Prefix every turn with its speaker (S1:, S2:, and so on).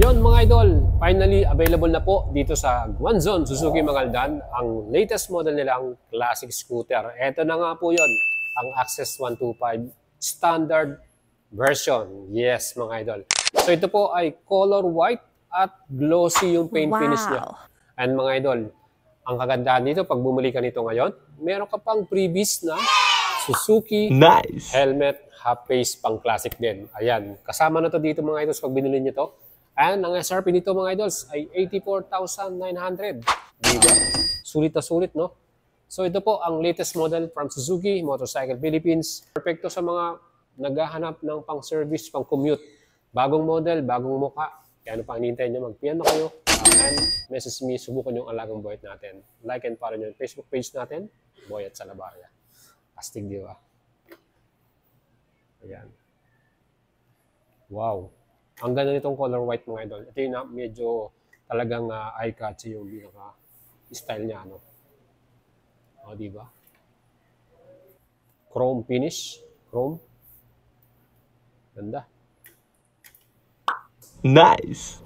S1: Ayun mga idol, finally available na po dito sa Guanzon, Suzuki Magaldan ang latest model nilang classic scooter. Ito na nga po yon, ang Access 125 standard version. Yes mga idol. So ito po ay color white at glossy yung paint finish niya. And mga idol, ang kagandahan dito pag bumili ka nito ngayon, meron ka pang previous na Suzuki helmet half face pang classic din. Ayan, kasama na to dito mga idols pag binili nyo to. And ang SRP nito mga idols ay 84,900. Diba? Sulit na sulit, no? So ito po ang latest model from Suzuki Motorcycle Philippines. Perfecto sa mga naghahanap ng pang-service, pang-commute. Bagong model, bagong mukha. Kaya ano pang hinihintay nyo, mag-PM na kayo. And message me, subukan yung alagang Boyet natin. Like and follow nyo yung Facebook page natin, Boyet Salabarria. Astig, di ba? Ayan. Wow. Ang ganda nitong color white mga idol. Ito yung medyo talagang eye-catchy yung style niya. Ano? O, di ba? Chrome finish. Chrome. Ganda.
S2: Nice.